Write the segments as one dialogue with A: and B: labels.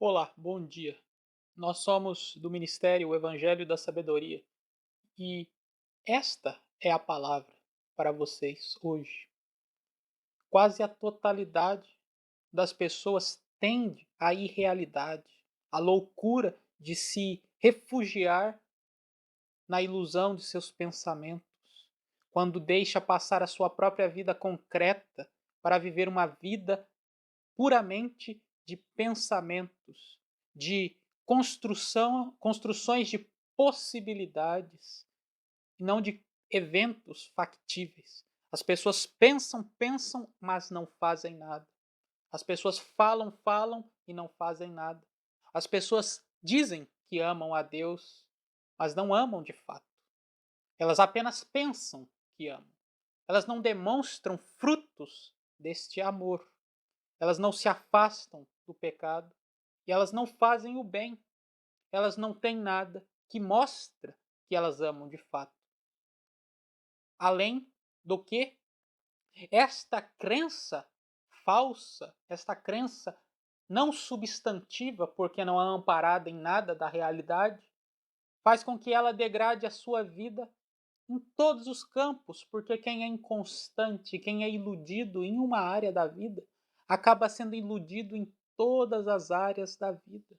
A: Olá, bom dia. Nós somos do Ministério o Evangelho da Sabedoria e esta é a palavra para vocês hoje. Quase a totalidade das pessoas tende à irrealidade, à loucura de se refugiar na ilusão de seus pensamentos, quando deixa passar a sua própria vida concreta para viver uma vida puramente de pensamentos, de construções de possibilidades, e não de eventos factíveis. As pessoas pensam, pensam, mas não fazem nada. As pessoas falam, falam e não fazem nada. As pessoas dizem que amam a Deus, mas não amam de fato. Elas apenas pensam que amam. Elas não demonstram frutos deste amor. Elas não se afastam do pecado e elas não fazem o bem. Elas não têm nada que mostra que elas amam de fato. Além do que, esta crença falsa, esta crença não substantiva, porque não é amparada em nada da realidade, faz com que ela degrade a sua vida em todos os campos, porque quem é inconstante, quem é iludido em uma área da vida, acaba sendo iludido em todas as áreas da vida.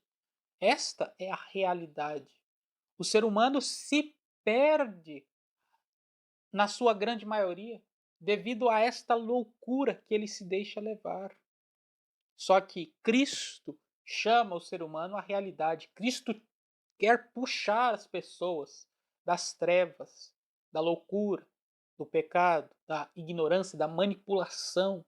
A: Esta é a realidade. O ser humano se perde, na sua grande maioria, devido a esta loucura que ele se deixa levar. Só que Cristo chama o ser humano à realidade. Cristo quer puxar as pessoas das trevas, da loucura, do pecado, da ignorância, da manipulação.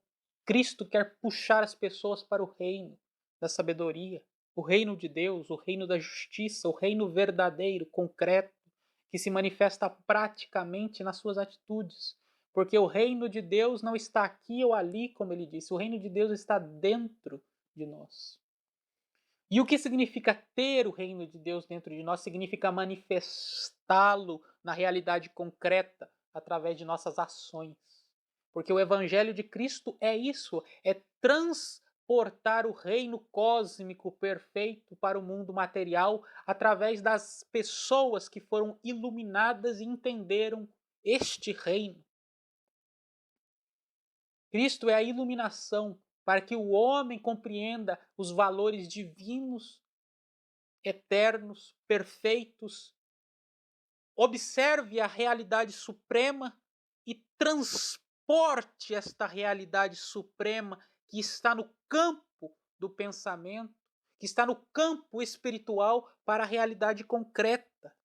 A: Cristo quer puxar as pessoas para o reino da sabedoria, o reino de Deus, o reino da justiça, o reino verdadeiro, concreto, que se manifesta praticamente nas suas atitudes. Porque o reino de Deus não está aqui ou ali, como ele disse, o reino de Deus está dentro de nós. E o que significa ter o reino de Deus dentro de nós? Significa manifestá-lo na realidade concreta através de nossas ações. Porque o evangelho de Cristo é isso, é transportar o reino cósmico perfeito para o mundo material através das pessoas que foram iluminadas e entenderam este reino. Cristo é a iluminação para que o homem compreenda os valores divinos, eternos, perfeitos, observe a realidade suprema e transporte esta realidade suprema que está no campo do pensamento, que está no campo espiritual para a realidade concreta.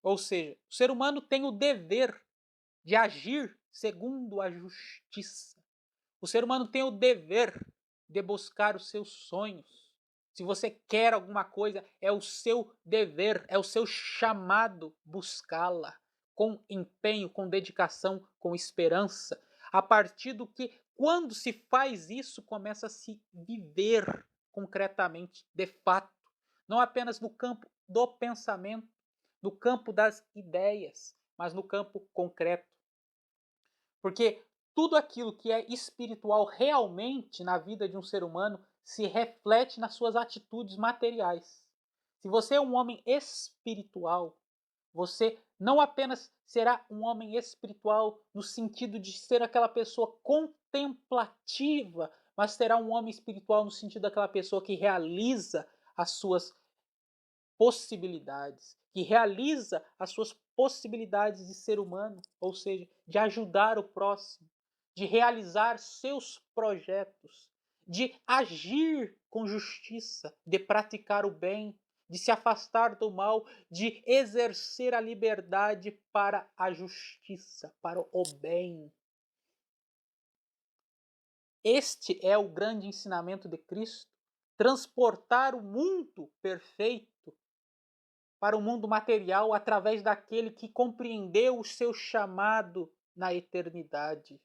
A: Ou seja, o ser humano tem o dever de agir segundo a justiça. O ser humano tem o dever de buscar os seus sonhos. Se você quer alguma coisa, é o seu dever, é o seu chamado buscá-la com empenho, com dedicação, com esperança. A partir do que, quando se faz isso, começa a se viver concretamente, de fato, não apenas no campo do pensamento, no campo das ideias, mas no campo concreto. Porque tudo aquilo que é espiritual realmente na vida de um ser humano se reflete nas suas atitudes materiais. Se você é um homem espiritual, você não apenas será um homem espiritual no sentido de ser aquela pessoa contemplativa, mas será um homem espiritual no sentido daquela pessoa que realiza as suas possibilidades, que realiza as suas possibilidades de ser humano, ou seja, de ajudar o próximo, de realizar seus projetos, de agir com justiça, de praticar o bem, de se afastar do mal, de exercer a liberdade para a justiça, para o bem. Este é o grande ensinamento de Cristo, transportar o mundo perfeito para o mundo material através daquele que compreendeu o seu chamado na eternidade.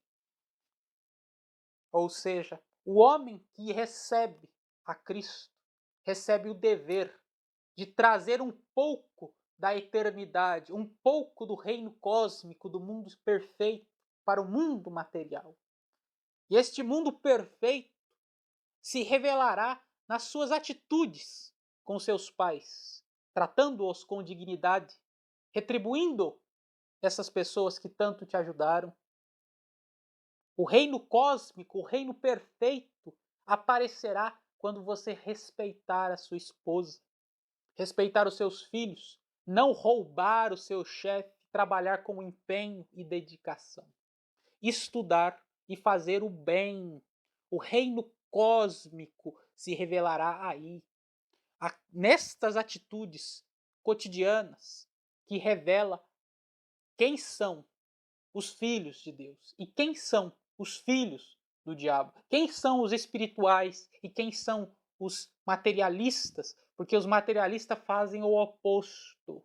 A: Ou seja, o homem que recebe a Cristo recebe o dever de trazer um pouco da eternidade, um pouco do reino cósmico, do mundo perfeito, para o mundo material. E este mundo perfeito se revelará nas suas atitudes com seus pais, tratando-os com dignidade, retribuindo essas pessoas que tanto te ajudaram. O reino cósmico, o reino perfeito, aparecerá quando você respeitar a sua esposa, respeitar os seus filhos, não roubar o seu chefe, trabalhar com empenho e dedicação, estudar e fazer o bem. O reino cósmico se revelará aí, nestas atitudes cotidianas que revela quem são os filhos de Deus e quem são os filhos do diabo, quem são os espirituais e quem são os materialistas, porque os materialistas fazem o oposto.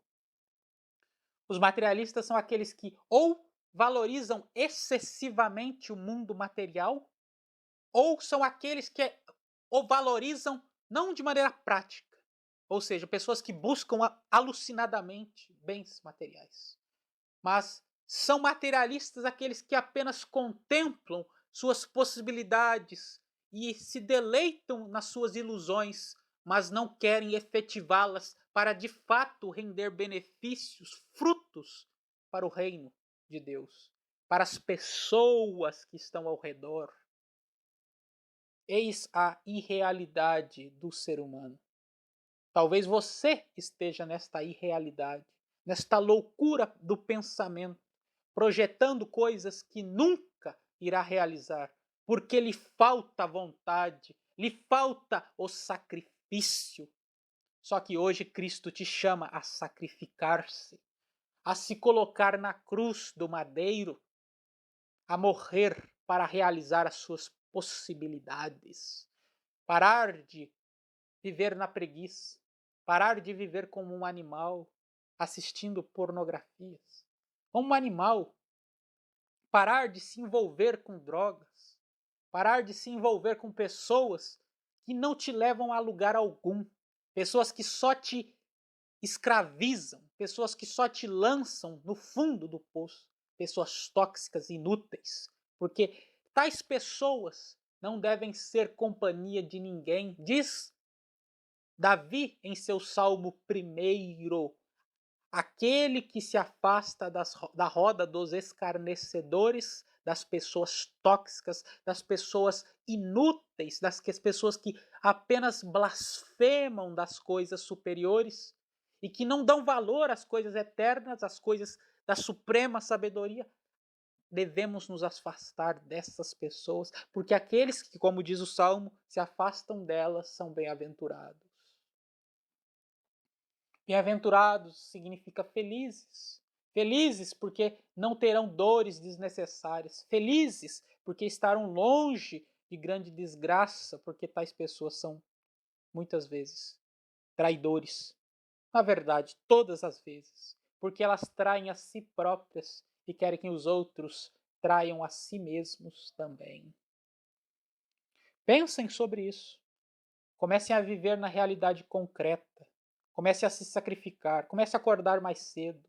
A: Os materialistas são aqueles que ou valorizam excessivamente o mundo material, ou são aqueles que o valorizam não de maneira prática, ou seja, pessoas que buscam alucinadamente bens materiais, mas são materialistas aqueles que apenas contemplam suas possibilidades e se deleitam nas suas ilusões, mas não querem efetivá-las para de fato render benefícios, frutos para o reino de Deus, para as pessoas que estão ao redor. Eis a irrealidade do ser humano. Talvez você esteja nesta irrealidade, nesta loucura do pensamento, projetando coisas que nunca irá realizar, porque lhe falta vontade, lhe falta o sacrifício. Só que hoje Cristo te chama a sacrificar-se, a se colocar na cruz do madeiro, a morrer para realizar as suas possibilidades, parar de viver na preguiça, parar de viver como um animal, assistindo pornografias, como um animal, parar de se envolver com drogas, parar de se envolver com pessoas que não te levam a lugar algum, pessoas que só te escravizam, pessoas que só te lançam no fundo do poço, pessoas tóxicas, inúteis, porque tais pessoas não devem ser companhia de ninguém. Diz Davi em seu Salmo 1, aquele que se afasta da roda dos escarnecedores, das pessoas tóxicas, das pessoas inúteis, das pessoas que apenas blasfemam das coisas superiores e que não dão valor às coisas eternas, às coisas da suprema sabedoria. Devemos nos afastar dessas pessoas, porque aqueles que, como diz o Salmo, se afastam delas são bem-aventurados. Bem-aventurados significa felizes. Felizes porque não terão dores desnecessárias. Felizes porque estarão longe de grande desgraça, porque tais pessoas são, muitas vezes, traidores. Na verdade, todas as vezes. Porque elas traem a si próprias e querem que os outros traiam a si mesmos também. Pensem sobre isso. Comecem a viver na realidade concreta. Comece a se sacrificar, comece a acordar mais cedo,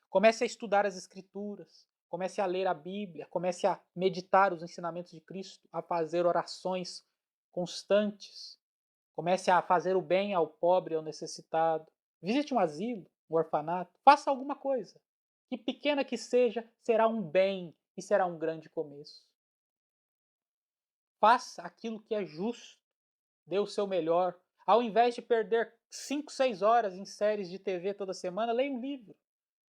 A: comece a estudar as Escrituras, comece a ler a Bíblia, comece a meditar os ensinamentos de Cristo, a fazer orações constantes, comece a fazer o bem ao pobre e ao necessitado, visite um asilo, um orfanato, faça alguma coisa, que pequena que seja, será um bem e será um grande começo. Faça aquilo que é justo, dê o seu melhor. Ao invés de perder 5, 6 horas em séries de TV toda semana, leia um livro.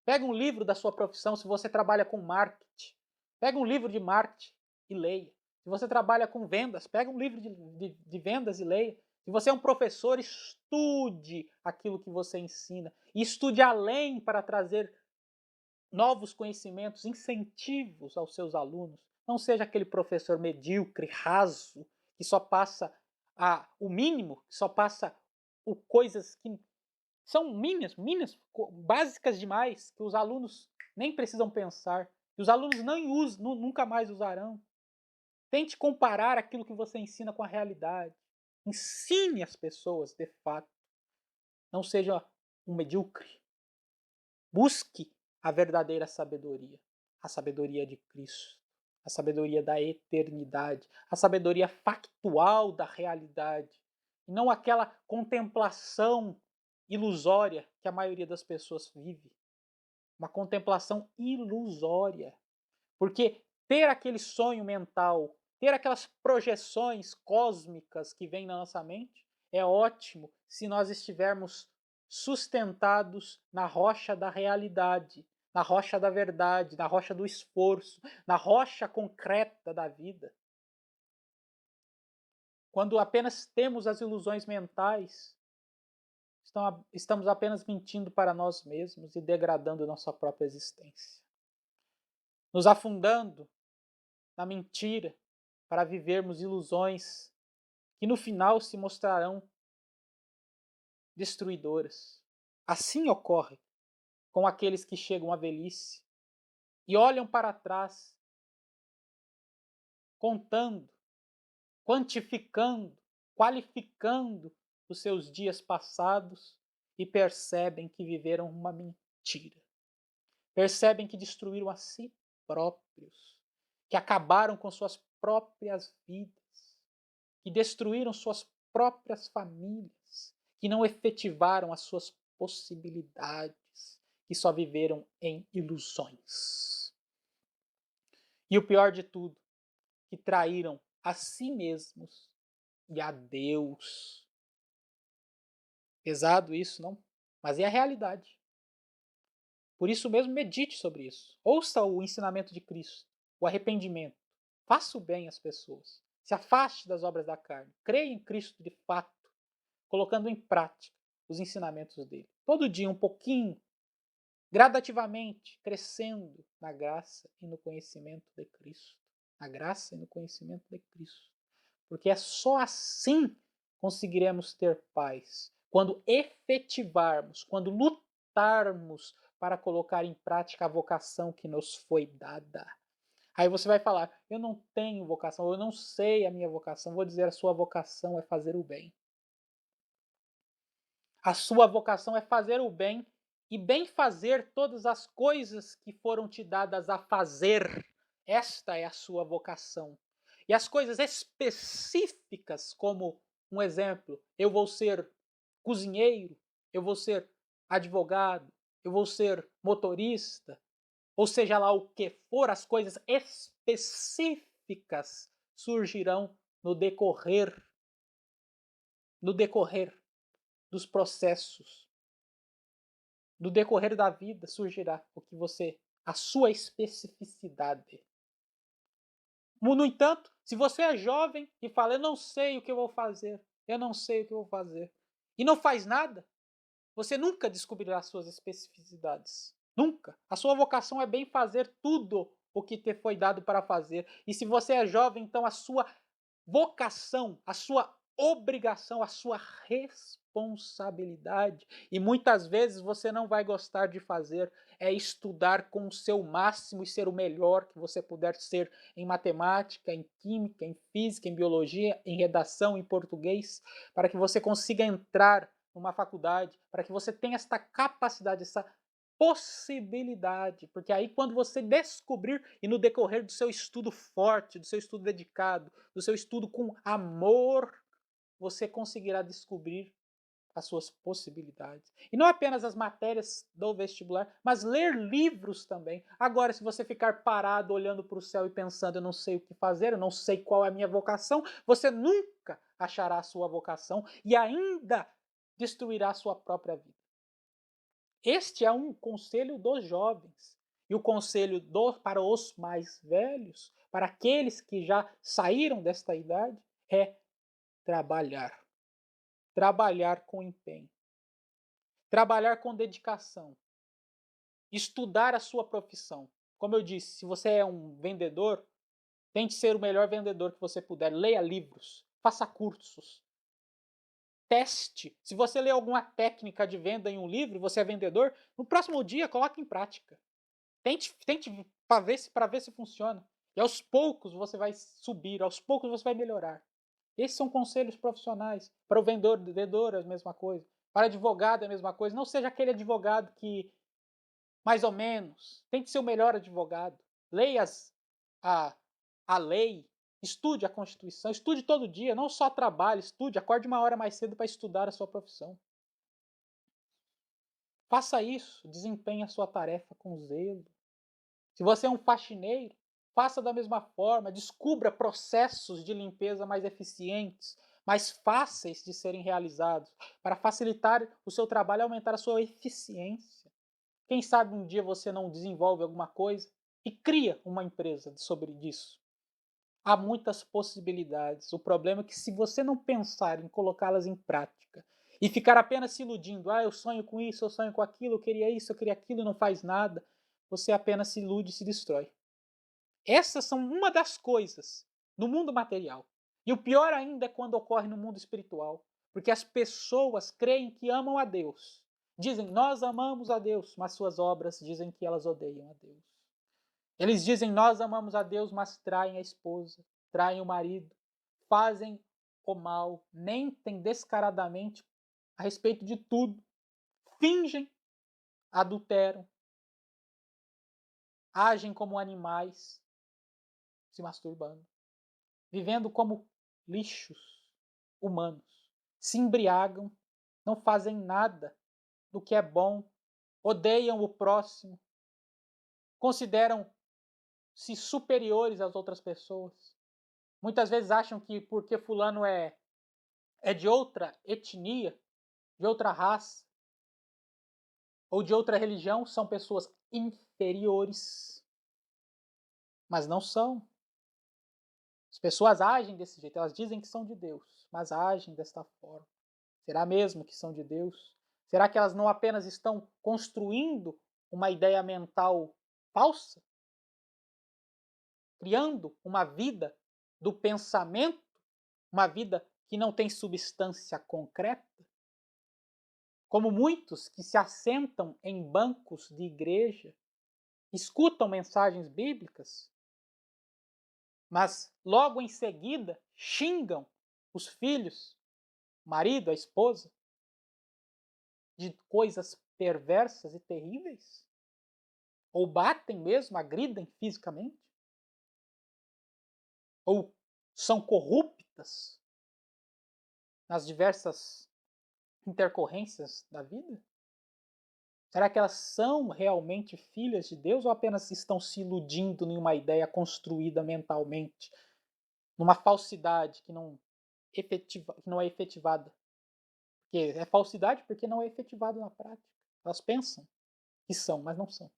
A: Pega um livro da sua profissão, se você trabalha com marketing. Pega um livro de marketing e leia. Se você trabalha com vendas, pega um livro de vendas e leia. Se você é um professor, estude aquilo que você ensina. E estude além para trazer novos conhecimentos, incentivos aos seus alunos. Não seja aquele professor medíocre, raso, que só passa o mínimo, que só passa coisas que são mínimas, básicas demais, que os alunos nem precisam pensar, que os alunos nunca mais usarão. Tente comparar aquilo que você ensina com a realidade. Ensine as pessoas, de fato. Não seja um medíocre. Busque a verdadeira sabedoria, a sabedoria de Cristo, a sabedoria da eternidade, a sabedoria factual da realidade. e não aquela contemplação ilusória que a maioria das pessoas vive. Uma contemplação ilusória. Porque ter aquele sonho mental, ter aquelas projeções cósmicas que vêm na nossa mente, é ótimo se nós estivermos sustentados na rocha da realidade, na rocha da verdade, na rocha do esforço, na rocha concreta da vida. Quando apenas temos as ilusões mentais, estamos apenas mentindo para nós mesmos e degradando nossa própria existência. Nos afundando na mentira para vivermos ilusões que no final se mostrarão destruidoras. Assim ocorre com aqueles que chegam à velhice e olham para trás, contando, quantificando, qualificando os seus dias passados e percebem que viveram uma mentira. Percebem que destruíram a si próprios, que acabaram com suas próprias vidas, que destruíram suas próprias famílias, que não efetivaram as suas possibilidades, que só viveram em ilusões. E o pior de tudo, que traíram a si mesmos e a Deus. Pesado isso, não? Mas é a realidade. Por isso mesmo, medite sobre isso. Ouça o ensinamento de Cristo, o arrependimento. Faça o bem às pessoas. Se afaste das obras da carne. Creia em Cristo de fato, colocando em prática os ensinamentos dele. Todo dia, um pouquinho, gradativamente, crescendo na graça e no conhecimento de Cristo. Na graça e no conhecimento de Cristo. Porque é só assim conseguiremos ter paz. Quando efetivarmos, quando lutarmos para colocar em prática a vocação que nos foi dada. Aí você vai falar, eu não tenho vocação, eu não sei a minha vocação. Vou dizer, a sua vocação é fazer o bem. A sua vocação é fazer o bem e bem fazer todas as coisas que foram te dadas a fazer. Esta é a sua vocação. E as coisas específicas, como um exemplo, eu vou ser cozinheiro, eu vou ser advogado, eu vou ser motorista, ou seja lá o que for, as coisas específicas surgirão no decorrer dos processos, no decorrer da vida surgirá a sua especificidade. No entanto, se você é jovem e fala, eu não sei o que eu vou fazer, eu não sei o que eu vou fazer, e não faz nada, você nunca descobrirá suas especificidades. Nunca. A sua vocação é bem fazer tudo o que te foi dado para fazer. E se você é jovem, então a sua vocação, a sua obrigação, a sua responsabilidade, e muitas vezes você não vai gostar de fazer, é estudar com o seu máximo e ser o melhor que você puder ser em matemática, em química, em física, em biologia, em redação, em português, para que você consiga entrar numa faculdade, para que você tenha esta capacidade, essa possibilidade, porque aí quando você descobrir e no decorrer do seu estudo forte, do seu estudo dedicado, do seu estudo com amor, você conseguirá descobrir as suas possibilidades. E não apenas as matérias do vestibular, mas ler livros também. Agora, se você ficar parado olhando para o céu e pensando, eu não sei o que fazer, eu não sei qual é a minha vocação, você nunca achará a sua vocação e ainda destruirá a sua própria vida. Este é um conselho dos jovens. E o conselho para os mais velhos, para aqueles que já saíram desta idade, é trabalhar. Trabalhar com empenho. Trabalhar com dedicação. Estudar a sua profissão. Como eu disse, se você é um vendedor, tente ser o melhor vendedor que você puder. Leia livros, faça cursos. Teste. Se você lê alguma técnica de venda em um livro, você é vendedor, no próximo dia coloque em prática. Tente para ver se funciona. E aos poucos você vai subir, aos poucos você vai melhorar. Esses são conselhos profissionais. Para o vendedor é a mesma coisa. Para advogado é a mesma coisa. Não seja aquele advogado que, mais ou menos, tente ser o melhor advogado. Leia a lei, Estude a Constituição, estude todo dia, não só trabalhe, estude, acorde uma hora mais cedo para estudar a sua profissão. Faça isso, desempenhe a sua tarefa com zelo. Se você é um faxineiro, faça da mesma forma, descubra processos de limpeza mais eficientes, mais fáceis de serem realizados, para facilitar o seu trabalho e aumentar a sua eficiência. Quem sabe um dia você não desenvolve alguma coisa e cria uma empresa sobre isso. Há muitas possibilidades. O problema é que se você não pensar em colocá-las em prática e ficar apenas se iludindo, eu sonho com isso, eu sonho com aquilo, eu queria isso, eu queria aquilo, e não faz nada, você apenas se ilude e se destrói. Essas são uma das coisas no mundo material. E o pior ainda é quando ocorre no mundo espiritual, porque as pessoas creem que amam a Deus. Dizem, nós amamos a Deus, mas suas obras dizem que elas odeiam a Deus. Eles dizem, nós amamos a Deus, mas traem a esposa, traem o marido, fazem o mal, mentem descaradamente a respeito de tudo, fingem, adulteram, agem como animais, se masturbando, vivendo como lixos humanos, se embriagam, não fazem nada do que é bom, odeiam o próximo, consideram-se superiores às outras pessoas. Muitas vezes acham que porque fulano é de outra etnia, de outra raça ou de outra religião, são pessoas inferiores. Mas não são. As pessoas agem desse jeito, elas dizem que são de Deus, mas agem desta forma. Será mesmo que são de Deus? Será que elas não apenas estão construindo uma ideia mental falsa? Criando uma vida do pensamento, uma vida que não tem substância concreta? Como muitos que se assentam em bancos de igreja, escutam mensagens bíblicas, mas logo em seguida xingam os filhos, o marido, a esposa, de coisas perversas e terríveis? Ou batem mesmo, agridem fisicamente? Ou são corruptas nas diversas intercorrências da vida? Será que elas são realmente filhas de Deus ou apenas estão se iludindo em uma ideia construída mentalmente, numa falsidade que não é efetivada? Porque é falsidade porque não é efetivado na prática. Elas pensam que são, mas não são.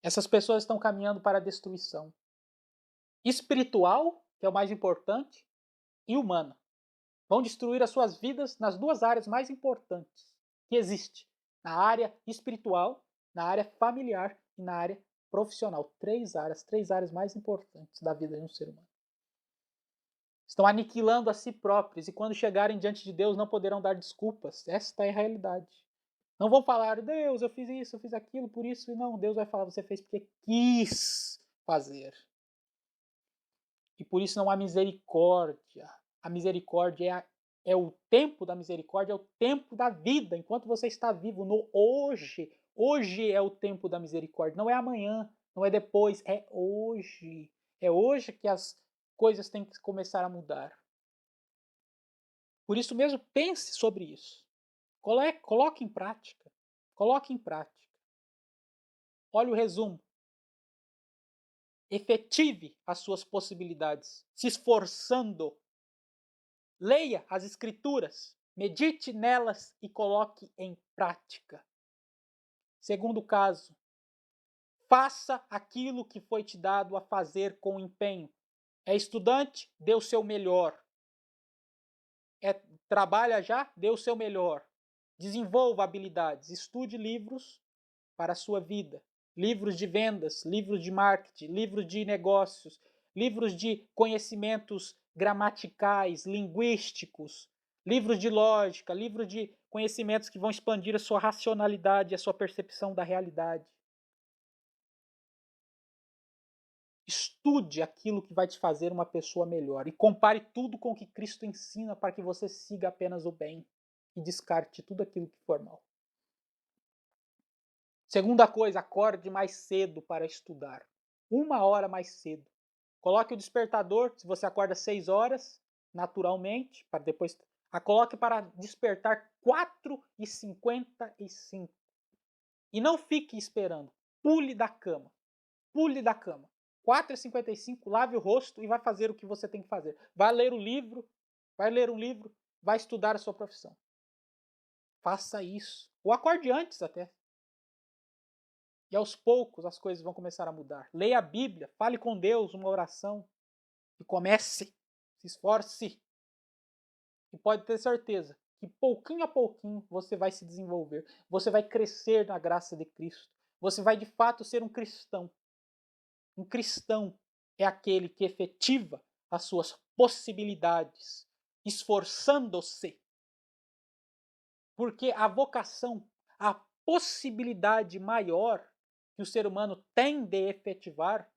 A: Essas pessoas estão caminhando para a destruição espiritual, que é o mais importante, e humana. Vão destruir as suas vidas nas duas áreas mais importantes que existe, na área espiritual, na área familiar e na área profissional. Três áreas mais importantes da vida de um ser humano. Estão aniquilando a si próprios e quando chegarem diante de Deus não poderão dar desculpas. Esta é a realidade. Não vão falar, Deus, eu fiz isso, eu fiz aquilo, por isso, e não. Deus vai falar, você fez porque quis fazer. E por isso não há misericórdia. A misericórdia é o tempo da misericórdia, é o tempo da vida. Enquanto você está vivo no hoje, hoje é o tempo da misericórdia. Não é amanhã, não é depois, é hoje. É hoje que as coisas têm que começar a mudar. Por isso mesmo, pense sobre isso. Coloque em prática. Coloque em prática. Olha o resumo. Efetive as suas possibilidades, se esforçando. Leia as escrituras, medite nelas e coloque em prática. Segundo caso, faça aquilo que foi te dado a fazer com empenho. É estudante? Dê o seu melhor. Trabalha já? Dê o seu melhor. Desenvolva habilidades, estude livros para a sua vida. Livros de vendas, livros de marketing, livros de negócios, livros de conhecimentos gramaticais, linguísticos, livros de lógica, livros de conhecimentos que vão expandir a sua racionalidade, a sua percepção da realidade. Estude aquilo que vai te fazer uma pessoa melhor e compare tudo com o que Cristo ensina para que você siga apenas o bem e descarte tudo aquilo que for mal. Segunda coisa, acorde mais cedo para estudar. 1 hora mais cedo. Coloque o despertador, se você acorda 6 horas, naturalmente, para depois. Coloque para despertar 4h55. E não fique esperando. Pule da cama. Pule da cama. 4h55, lave o rosto e vai fazer o que você tem que fazer. Vai ler o livro, vai ler um livro, vai estudar a sua profissão. Faça isso. Ou acorde antes até. E aos poucos as coisas vão começar a mudar. Leia a Bíblia, fale com Deus, uma oração. E comece, se esforce. E pode ter certeza que pouquinho a pouquinho você vai se desenvolver. Você vai crescer na graça de Cristo. Você vai de fato ser um cristão. Um cristão é aquele que efetiva as suas possibilidades, esforçando-se. Porque a vocação, a possibilidade maior que o ser humano tem de efetivar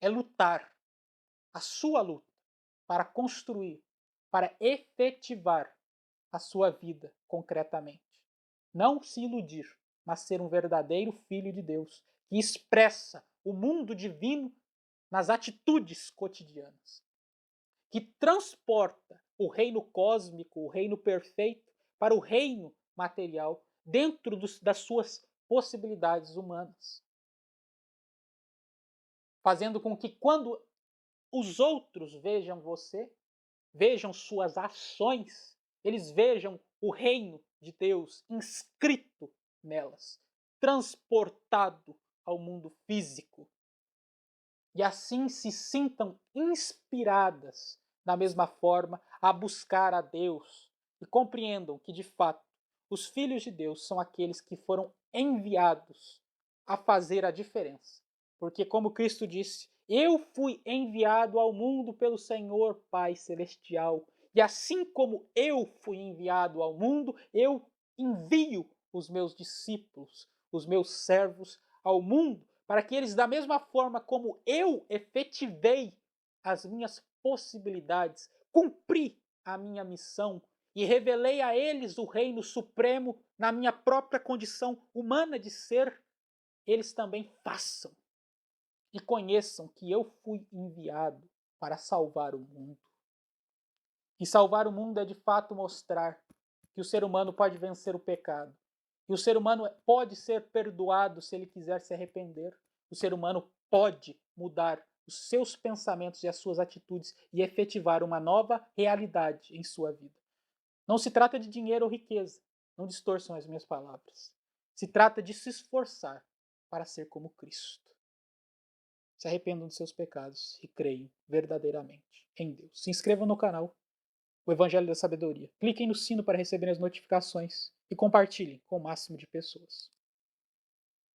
A: é lutar. A sua luta para construir, para efetivar a sua vida concretamente. Não se iludir, mas ser um verdadeiro filho de Deus, que expressa o mundo divino nas atitudes cotidianas, que transporta o reino cósmico, o reino perfeito, para o reino material, dentro das suas possibilidades humanas. Fazendo com que quando os outros vejam você, vejam suas ações, eles vejam o reino de Deus inscrito nelas, transportado ao mundo físico. E assim se sintam inspiradas da mesma forma a buscar a Deus e compreendam que, de fato, os filhos de Deus são aqueles que foram enviados a fazer a diferença. Porque, como Cristo disse, eu fui enviado ao mundo pelo Senhor Pai Celestial. E assim como eu fui enviado ao mundo, eu envio os meus discípulos, os meus servos ao mundo, para que eles, da mesma forma como eu efetivei as minhas possibilidades, cumpri a minha missão e revelei a eles o reino supremo na minha própria condição humana de ser, eles também façam e conheçam que eu fui enviado para salvar o mundo. E salvar o mundo é de fato mostrar que o ser humano pode vencer o pecado. E o ser humano pode ser perdoado se ele quiser se arrepender. O ser humano pode mudar os seus pensamentos e as suas atitudes e efetivar uma nova realidade em sua vida. Não se trata de dinheiro ou riqueza. Não distorçam as minhas palavras. Se trata de se esforçar para ser como Cristo. Se arrependam dos seus pecados e creiam verdadeiramente em Deus. Se inscrevam no canal, o Evangelho da Sabedoria. Cliquem no sino para receber as notificações e compartilhem com o máximo de pessoas.